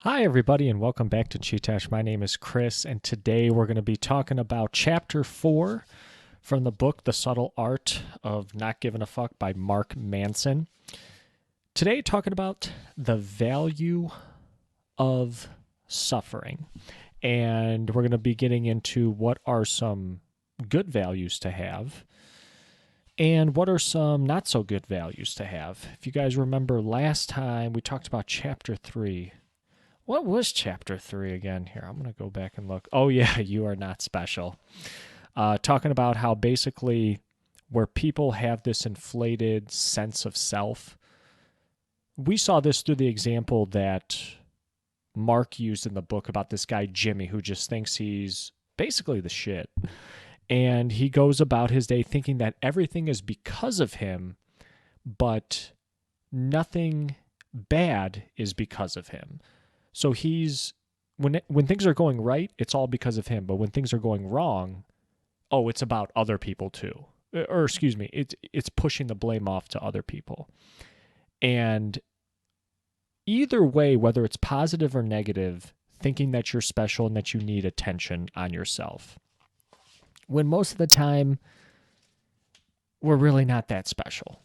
Hi, everybody, and welcome back to Chee-Tash. My name is Chris, and today we're going to be talking about Chapter 4 from the book The Subtle Art of Not Giving a Fuck by Mark Manson. Today, talking about the value of suffering. And we're going to be getting into what are some good values to have and what are some not so good values to have. If you guys remember last time, we talked about Chapter 3. What was chapter 3 again? Here, I'm going to go back and look. Oh, yeah, you are not special. Talking about how basically where people have this inflated sense of self. We saw this through the example that Mark used in the book about this guy, Jimmy, who just thinks he's basically the shit. And he goes about his day thinking that everything is because of him, but nothing bad is because of him. So he's when things are going right, it's all because of him. But when things are going wrong, oh, it's about other people too. Or excuse me, it's pushing the blame off to other people. And either way, whether it's positive or negative, thinking that you're special and that you need attention on yourself. When most of the time we're really not that special.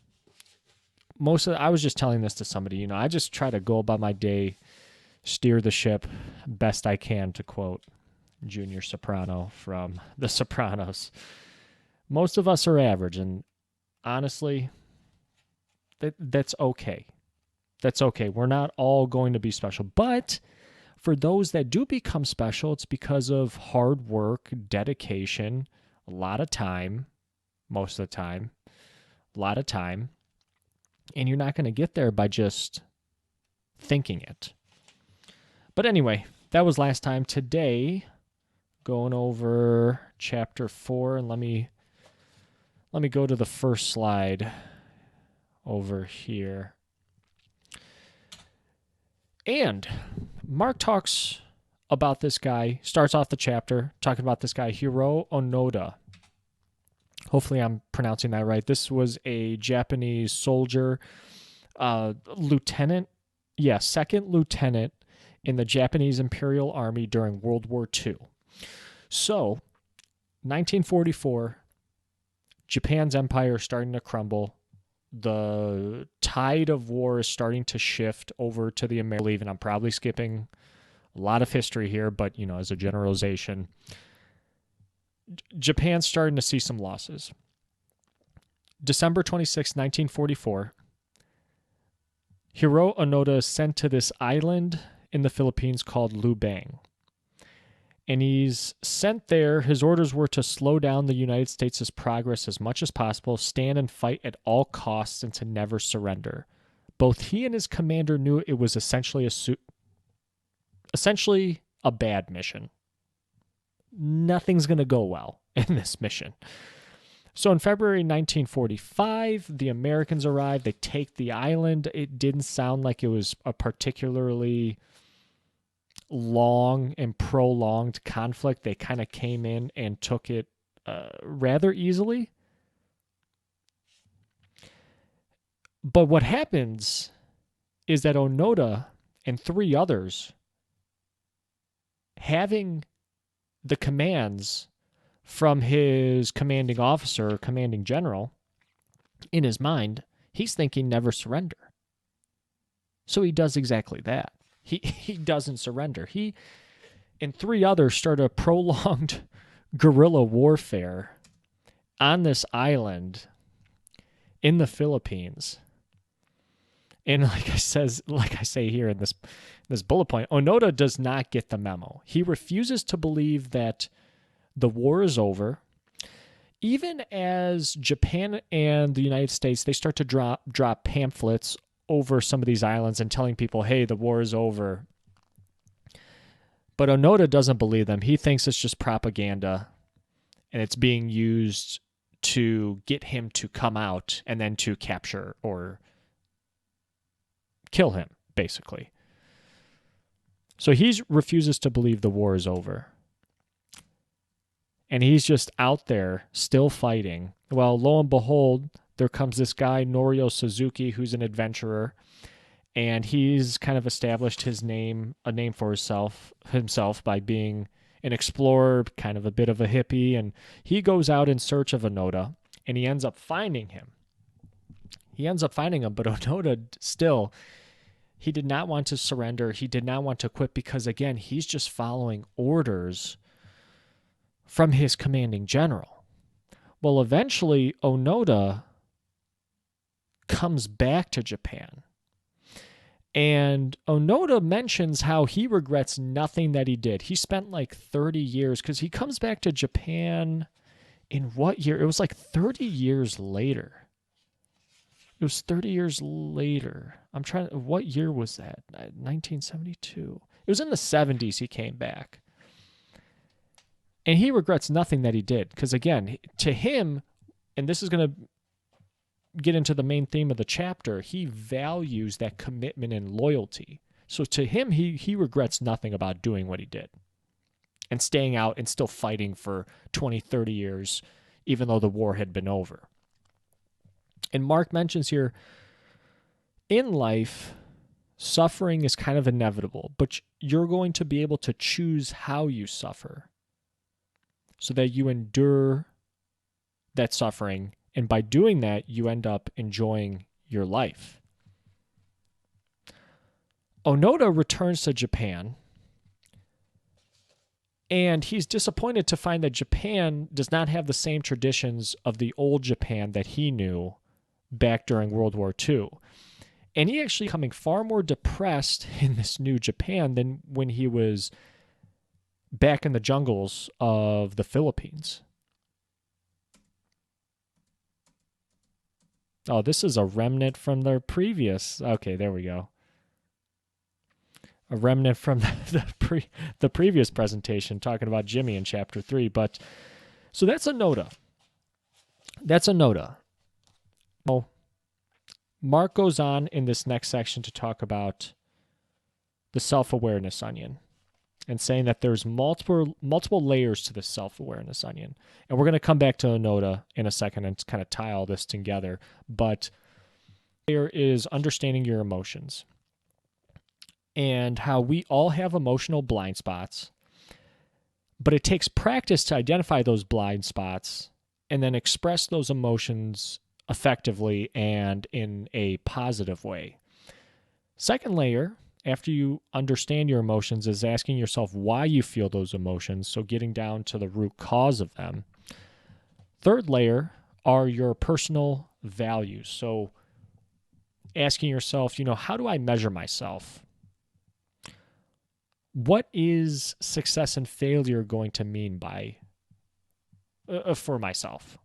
I was just telling this to somebody, I just try to go about my day, steer the ship best I can, to quote Junior Soprano from The Sopranos. Most of us are average, and honestly, that's okay. That's okay. We're not all going to be special, but for those that do become special, it's because of hard work, dedication, a lot of time, most of the time, a lot of time, and you're not going to get there by just thinking it. But anyway, that was last time. Today, going over chapter 4, and let me go to the first slide over here. And Mark talks about this guy, starts off the chapter talking about this guy, Hiroo Onoda. Hopefully I'm pronouncing that right. This was a Japanese soldier, second lieutenant in the Japanese Imperial Army during World War II. So, 1944, Japan's empire is starting to crumble. The tide of war is starting to shift over to the Americans, and I'm probably skipping a lot of history here, but, as a generalization, Japan's starting to see some losses. December 26, 1944, Hiroo Onoda is sent to this island in the Philippines called Lubang. And he's sent there. His orders were to slow down the United States' progress as much as possible, stand and fight at all costs, and to never surrender. Both he and his commander knew it was essentially a bad mission. Nothing's going to go well in this mission. So in February 1945, the Americans arrived. They take the island. It didn't sound like it was a particularly long and prolonged conflict. They kind of came in and took it rather easily. But what happens is that Onoda and 3 others, having the commands from his commanding officer, commanding general, in his mind, he's thinking never surrender. So he does exactly that. He doesn't surrender. He and 3 others start a prolonged guerrilla warfare on this island in the Philippines. And like I say here in this bullet point, Onoda does not get the memo. He refuses to believe that the war is over. Even as Japan and the United States, they start to drop pamphlets over some of these islands and telling people, hey, the war is over. But Onoda doesn't believe them. He thinks it's just propaganda, and it's being used to get him to come out and then to capture or kill him, basically. So he refuses to believe the war is over. And he's just out there still fighting. Well, lo and behold, there comes this guy, Norio Suzuki, who's an adventurer. And he's kind of established a name for himself by being an explorer, kind of a bit of a hippie. And he goes out in search of Onoda, and he ends up finding him. But Onoda still, he did not want to surrender. He did not want to quit because, again, he's just following orders from his commanding general. Well, eventually, Onoda comes back to Japan. And Onoda mentions how he regrets nothing that he did. He spent like 30 years, because he comes back to Japan in what year? It was like 30 years later. It was 30 years later. What year was that? 1972. It was in the 70s he came back. And he regrets nothing that he did. Because again, to him, and this is going to get into the main theme of the chapter, he values that commitment and loyalty. So to him, he regrets nothing about doing what he did and staying out and still fighting for 20, 30 years, even though the war had been over. And Mark mentions here, in life, suffering is kind of inevitable, but you're going to be able to choose how you suffer so that you endure that suffering. And by doing that, you end up enjoying your life. Onoda returns to Japan, and he's disappointed to find that Japan does not have the same traditions of the old Japan that he knew back during World War II. And he actually becoming far more depressed in this new Japan than when he was back in the jungles of the Philippines. Oh, this is a remnant from their previous. Okay, there we go. A remnant from the previous presentation talking about Jimmy in chapter 3. But so that's Onoda. Well, Mark goes on in this next section to talk about the self-awareness onion and saying that there's multiple layers to this self-awareness onion. And we're going to come back to Onoda in a second and kind of tie all this together. But there is understanding your emotions and how we all have emotional blind spots, but it takes practice to identify those blind spots and then express those emotions effectively and in a positive way. Second layer, after you understand your emotions, is asking yourself why you feel those emotions, so getting down to the root cause of them. Third layer are your personal values. So asking yourself, how do I measure myself? What is success and failure going to mean for myself?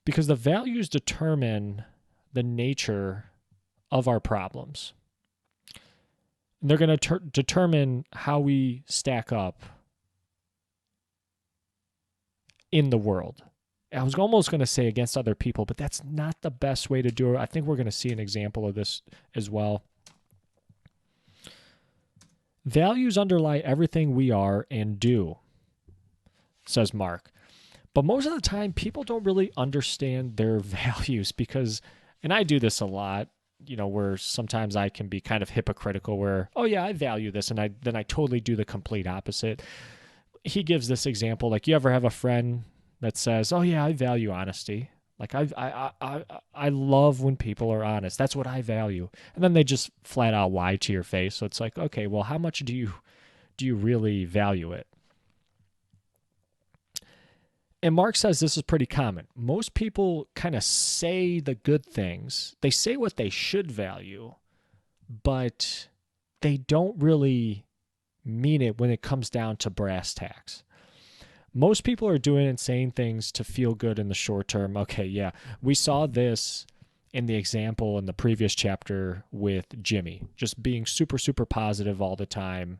Because the values determine the nature of our problems. And they're going to determine how we stack up in the world. I was almost going to say against other people, but that's not the best way to do it. I think we're going to see an example of this as well. Values underlie everything we are and do, says Mark. But most of the time, people don't really understand their values because, and I do this a lot, where sometimes I can be kind of hypocritical where, oh yeah, I value this, and then I totally do the complete opposite. He gives this example, like, you ever have a friend that says, oh yeah, I value honesty. Like, I love when people are honest. That's what I value. And then they just flat out lie to your face. So it's like, okay, well, how much do you really value it? And Mark says this is pretty common. Most people kind of say the good things. They say what they should value, but they don't really mean it when it comes down to brass tacks. Most people are doing and saying things to feel good in the short term. Okay, yeah, we saw this in the example in the previous chapter with Jimmy, just being super, super positive all the time.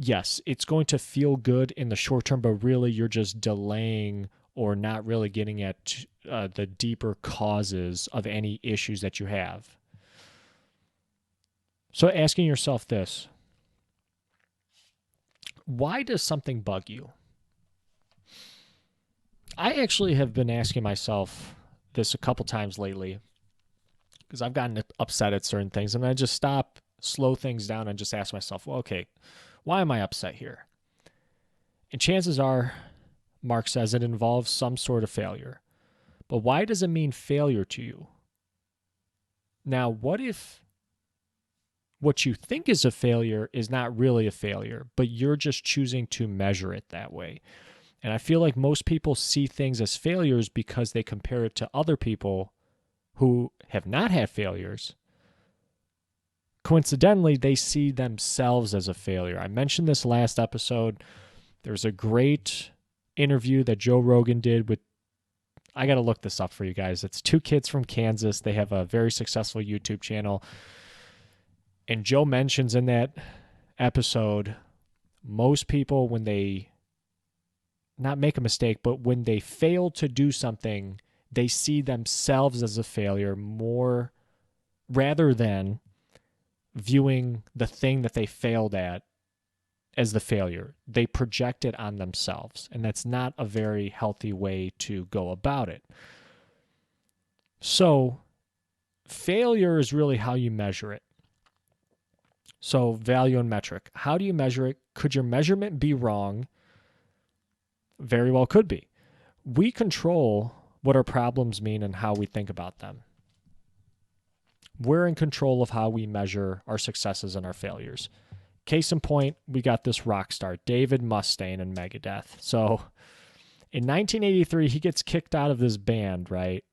Yes, it's going to feel good in the short term, but really you're just delaying or not really getting at the deeper causes of any issues that you have. So asking yourself this, why does something bug you? I actually have been asking myself this a couple times lately. because I've gotten upset at certain things, and I just stop, slow things down, and just ask myself, well, okay, why am I upset here? And chances are, Mark says, it involves some sort of failure. But why does it mean failure to you? Now, what if what you think is a failure is not really a failure, but you're just choosing to measure it that way? And I feel like most people see things as failures because they compare it to other people who have not had failures. Coincidentally, they see themselves as a failure. I mentioned this last episode. There's a great interview that Joe Rogan did with, I got to look this up for you guys. It's two kids from Kansas. They have a very successful YouTube channel. And Joe mentions in that episode, most people, when they not make a mistake, but when they fail to do something, they see themselves as a failure more rather than viewing the thing that they failed at as the failure. They project it on themselves, and that's not a very healthy way to go about it. So failure is really how you measure it. So value and metric. How do you measure it? Could your measurement be wrong? Very well could be. We control what our problems mean and how we think about them. We're in control of how we measure our successes and our failures. Case in point, we got this rock star, David Mustaine in Megadeth. So in 1983, he gets kicked out of this band, right?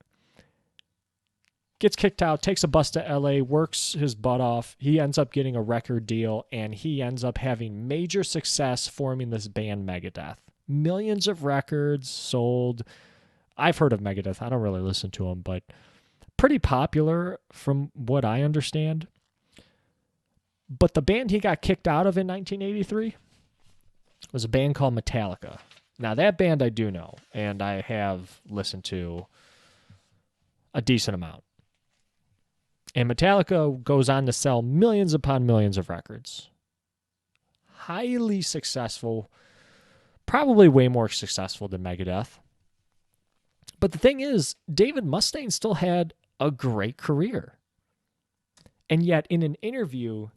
Gets kicked out, takes a bus to LA, works his butt off. He ends up getting a record deal, and he ends up having major success forming this band Megadeth. Millions of records sold. I've heard of Megadeth. I don't really listen to them, but pretty popular from what I understand. But the band he got kicked out of in 1983 was a band called Metallica. Now, that band I do know, and I have listened to a decent amount. And Metallica goes on to sell millions upon millions of records. Highly successful, probably way more successful than Megadeth. But the thing is, David Mustaine still had a great career. And yet, in an interview,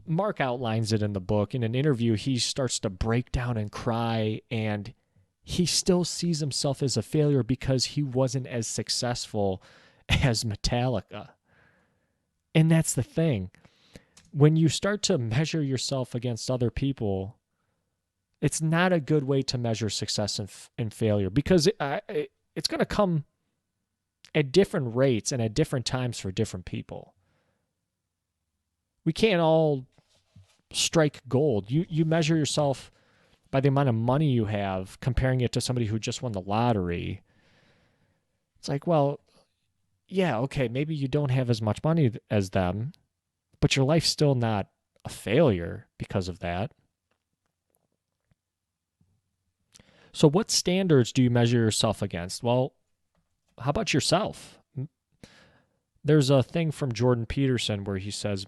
Mark outlines it in the book. In an interview, he starts to break down and cry, and he still sees himself as a failure because he wasn't as successful as Metallica. And that's the thing. When you start to measure yourself against other people, it's not a good way to measure success and failure, because it's going to come at different rates and at different times for different people. We can't all strike gold. You measure yourself by the amount of money you have, comparing it to somebody who just won the lottery. It's like, well, yeah, okay, maybe you don't have as much money as them, but your life's still not a failure because of that. So what standards do you measure yourself against? Well, how about yourself? There's a thing from Jordan Peterson where he says,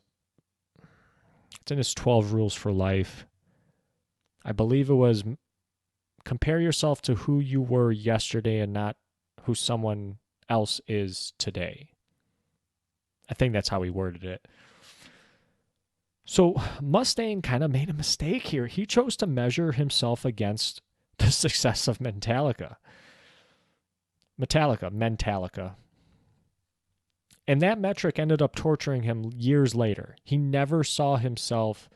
it's in his 12 rules for life. I believe it was, compare yourself to who you were yesterday and not who someone else is today. I think that's how he worded it. So Mustaine kind of made a mistake here. He chose to measure himself against the success of Metallica. And that metric ended up torturing him years later. He never saw himself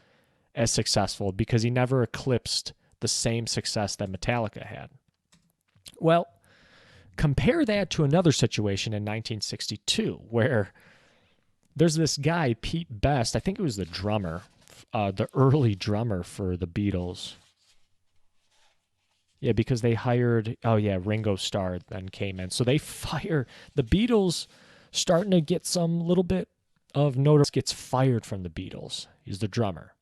as successful because he never eclipsed the same success that Metallica had. Well, compare that to another situation in 1962 where there's this guy, Pete Best, I think it was the drummer, the early drummer for the Beatles. Yeah, because they hired, Ringo Starr then came in. So they fire, the Beatles starting to get some little bit of notice, gets fired from the Beatles. He's the drummer.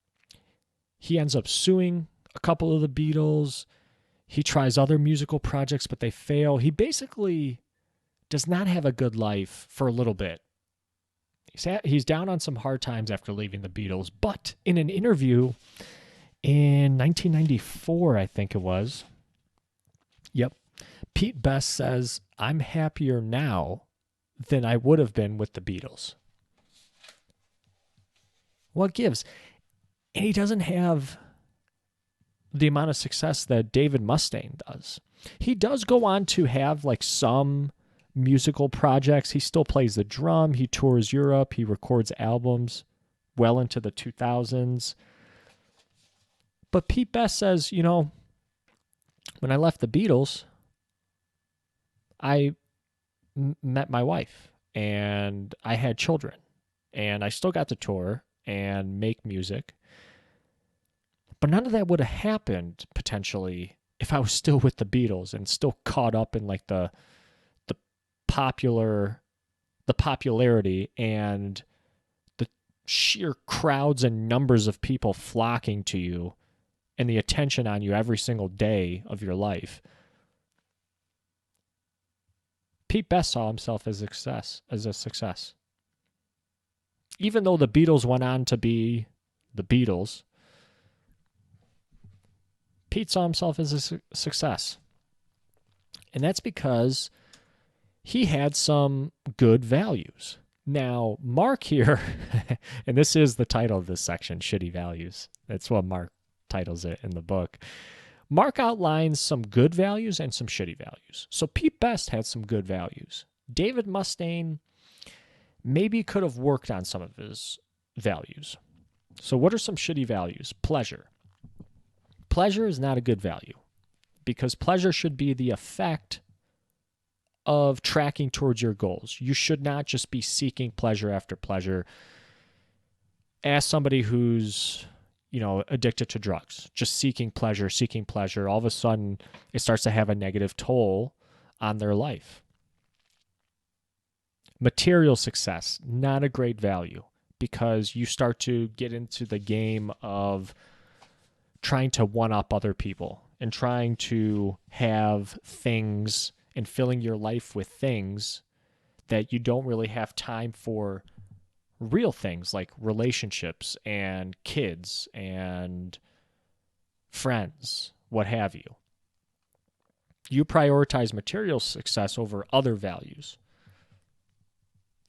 He ends up suing a couple of the Beatles. He tries other musical projects, but they fail. He basically does not have a good life for a little bit. He's down on some hard times after leaving the Beatles. But in an interview in 1994, I think it was, Pete Best says, I'm happier now than I would have been with the Beatles. What gives? And he doesn't have the amount of success that David Mustaine does. He does go on to have like some musical projects. He still plays the drum. He tours Europe. He records albums well into the 2000s. But Pete Best says, you know, when I left the Beatles, I met my wife and I had children and I still got to tour and make music. But none of that would have happened potentially if I was still with the Beatles and still caught up in like the popularity and the sheer crowds and numbers of people flocking to you and the attention on you every single day of your life. Pete Best saw himself as a success. Even though the Beatles went on to be the Beatles, Pete saw himself as a success. And that's because he had some good values. Now, Mark here, and this is the title of this section, Shitty Values. That's what Mark titles it in the book. Mark outlines some good values and some shitty values. So Pete Best had some good values. David Mustaine maybe could have worked on some of his values. So what are some shitty values? Pleasure. Pleasure is not a good value because pleasure should be the effect of tracking towards your goals. You should not just be seeking pleasure after pleasure. Ask somebody who's, you know, addicted to drugs, just seeking pleasure. All of a sudden, it starts to have a negative toll on their life. Material success, not a great value because you start to get into the game of trying to one-up other people and trying to have things and filling your life with things that you don't really have time for real things like relationships and kids and friends, what have you. You prioritize material success over other values.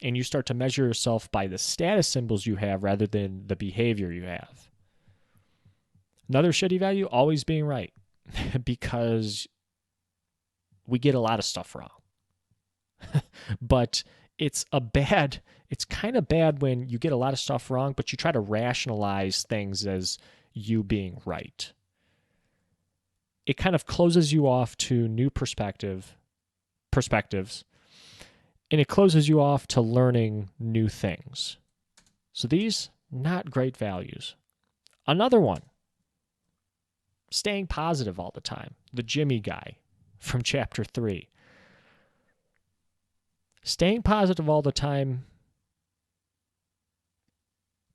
And you start to measure yourself by the status symbols you have rather than the behavior you have. Another shitty value, always being right. Because we get a lot of stuff wrong. But it's kind of bad when you get a lot of stuff wrong, but you try to rationalize things as you being right. It kind of closes you off to new perspectives, and it closes you off to learning new things. So these, not great values. Another one, staying positive all the time. The Jimmy guy from chapter 3. Staying positive all the time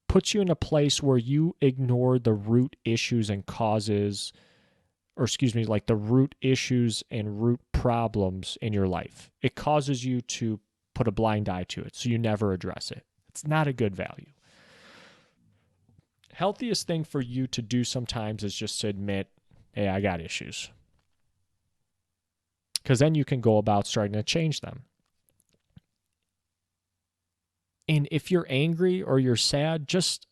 puts you in a place where you ignore the root issues and causes, like the root issues and root problems in your life. It causes you to put a blind eye to it, so you never address it. It's not a good value. Healthiest thing for you to do sometimes is just to admit, hey, I got issues. Because then you can go about starting to change them. And if you're angry or you're sad, just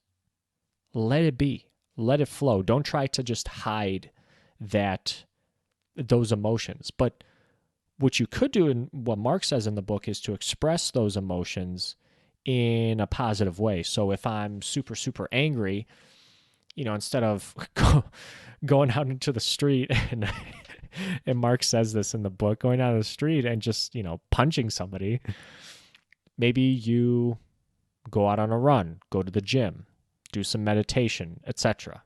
let it be. Let it flow. Don't try to just hide those emotions. But what you could do, and what Mark says in the book, is to express those emotions in a positive way. So if I'm super, super angry, instead of going out into the street, and Mark says this in the book, going out of the street and just, punching somebody, maybe you go out on a run, go to the gym, do some meditation, etc.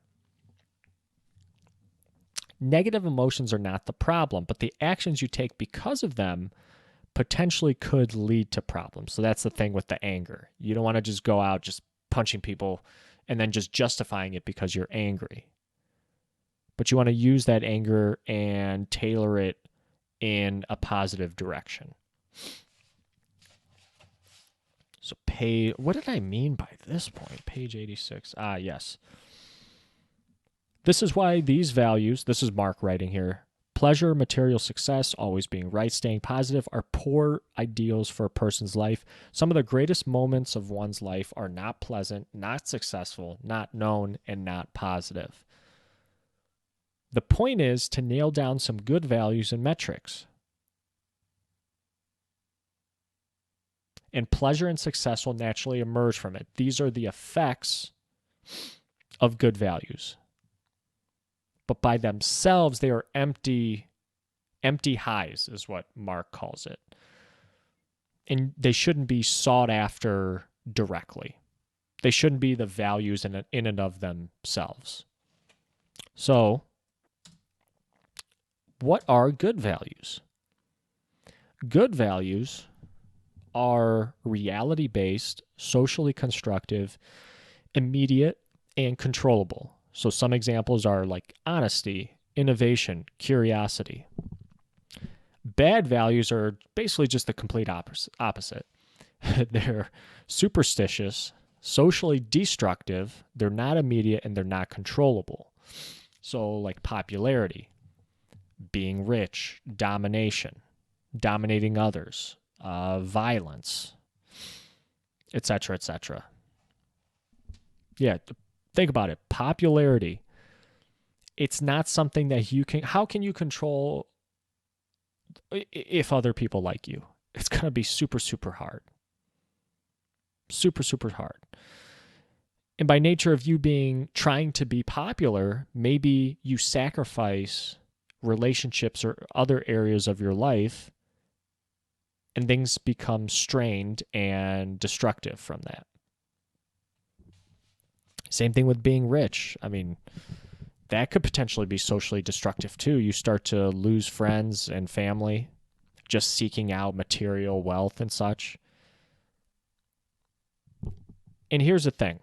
Negative emotions are not the problem, but the actions you take because of them potentially could lead to problems. So that's the thing with the anger. You don't want to just go out just punching people and then just justifying it because you're angry. But you want to use that anger and tailor it in a positive direction. So what did I mean by this point? Page 86. Yes. This is why these values, this is Mark writing here, Pleasure, material success, always being right, staying positive are poor ideals for a person's life. Some of the greatest moments of one's life are not pleasant, not successful, not known, and not positive. The point is to nail down some good values and metrics. And pleasure and success will naturally emerge from it. These are the effects of good values. But by themselves, they are empty highs, is what Mark calls it. And they shouldn't be sought after directly. They shouldn't be the values in and of themselves. So, what are good values? Good values are reality-based, socially constructive, immediate, and controllable. So some examples are like honesty, innovation, curiosity. Bad values are basically just the complete opposite. They're superstitious, socially destructive, they're not immediate, and they're not controllable. So like popularity, being rich, domination, dominating others, violence, etc., etc. Yeah, think about it. Popularity. It's not something that you can... How can you control if other people like you? It's going to be super, super hard. Super, super hard. And by nature of you trying to be popular, maybe you sacrifice relationships or other areas of your life, and things become strained and destructive from that. Same thing with being rich. I mean, that could potentially be socially destructive too. You start to lose friends and family just seeking out material wealth and such. And here's the thing.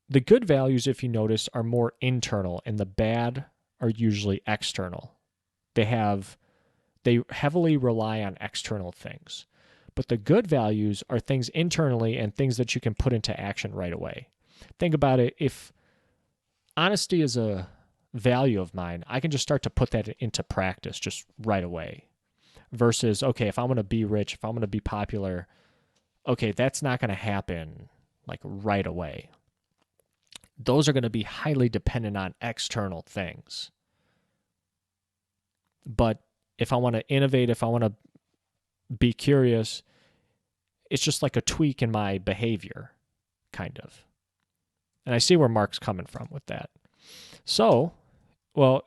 The good values, if you notice, are more internal, and the bad are usually external. They heavily rely on external things. But the good values are things internally and things that you can put into action right away. Think about it. If honesty is a value of mine, I can just start to put that into practice just right away. Versus, okay, if I'm going to be rich, if I'm going to be popular, okay, that's not going to happen like right away. Those are going to be highly dependent on external things. But if I want to innovate, if I want to be curious, it's just like a tweak in my behavior, kind of. And I see where Mark's coming from with that. So, well,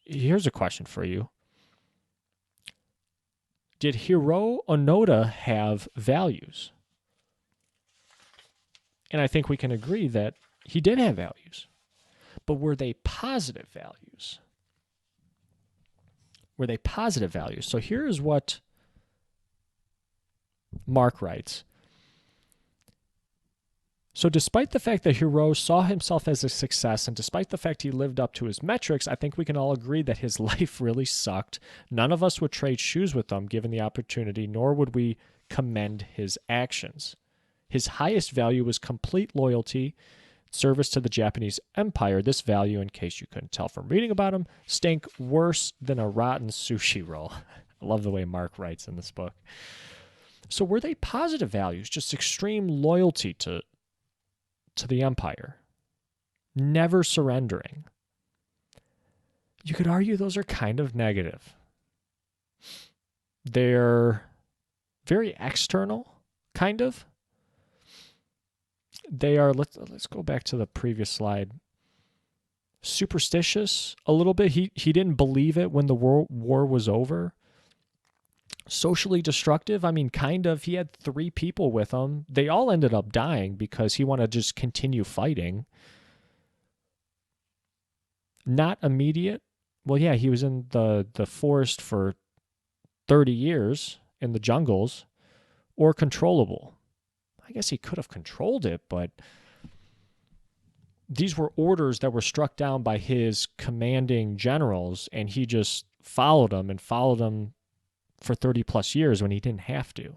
here's a question for you. Did Hiroo Onoda have values? And I think we can agree that he did have values. But were they positive values? Were they positive values? So here's what Mark writes. So despite the fact that Hiroo saw himself as a success, and despite the fact he lived up to his metrics, I think we can all agree that his life really sucked. None of us would trade shoes with him given the opportunity, nor would we commend his actions. His highest value was complete loyalty, service to the Japanese Empire. This value, in case you couldn't tell from reading about him, stank worse than a rotten sushi roll. I love the way Mark writes in this book. So were they positive values, just extreme loyalty to the empire, never surrendering? You could argue those are kind of negative. They're very external, kind of. They are, let's go back to the previous slide. Superstitious a little bit. He didn't believe it when the war was over. Socially destructive, I mean, kind of. He had 3 people with him. They all ended up dying because he wanted to just continue fighting. Not immediate. Well, yeah, he was in the forest for 30 years in the jungles. Or controllable. I guess he could have controlled it, but these were orders that were struck down by his commanding generals, and he just followed them for 30 plus years when he didn't have to.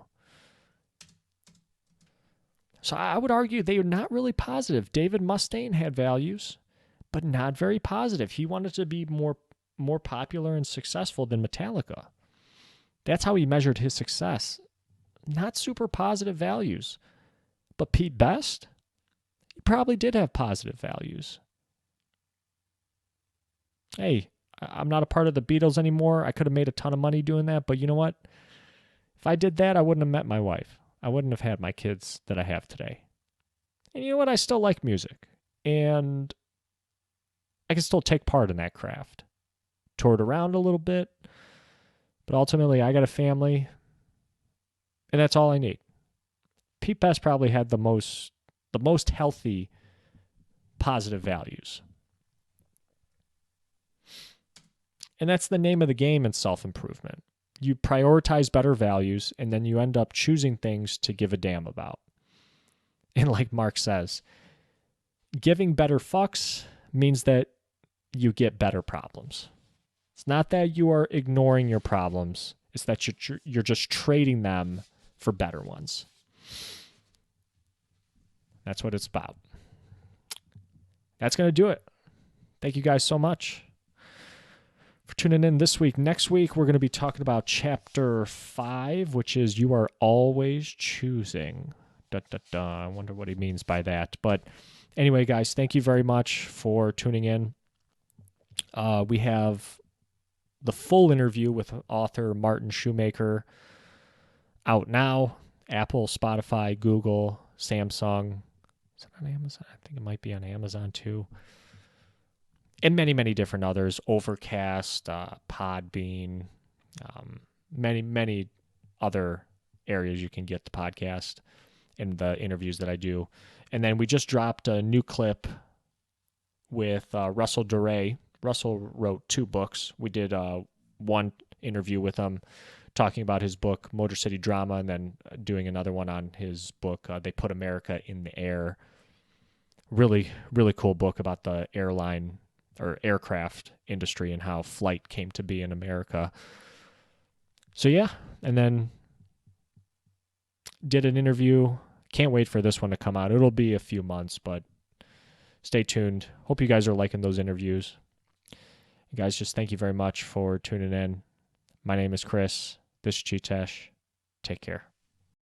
So I would argue they are not really positive. David Mustaine had values, but not very positive. He wanted to be more popular and successful than Metallica. That's how he measured his success. Not super positive values. But Pete Best, he probably did have positive values. Hey, I'm not a part of the Beatles anymore. I could have made a ton of money doing that, but you know what? If I did that, I wouldn't have met my wife. I wouldn't have had my kids that I have today. And you know what? I still like music. And I can still take part in that craft. Toured around a little bit. But ultimately, I got a family. And that's all I need. Pete Best probably had the most healthy, positive values. And that's the name of the game in self-improvement. You prioritize better values, and then you end up choosing things to give a damn about. And like Mark says, giving better fucks means that you get better problems. It's not that you are ignoring your problems. It's that you're just trading them for better ones. That's what it's about. That's going to do it. Thank you guys so much for tuning in this week. Next week, we're going to be talking about Chapter 5, which is You Are Always Choosing. I wonder what he means by that. But anyway, guys, thank you very much for tuning in. We have the full interview with author Martin Shoemaker out now. Apple, Spotify, Google, Samsung. Is it on Amazon? I think it might be on Amazon too. And many, many different others. Overcast, Podbean, many, many other areas you can get the podcast and the interviews that I do. And then we just dropped a new clip with Russell Duray. Russell wrote 2 books. We did one interview with him talking about his book, Motor City Drama, and then doing another one on his book, They Put America in the Air. Really, really cool book about the airline or aircraft industry and how flight came to be in America. So yeah, and then did an interview. Can't wait for this one to come out. It'll be a few months, but stay tuned. Hope you guys are liking those interviews. And guys, just thank you very much for tuning in. My name is Chris. This is Chee-Tash. Take care.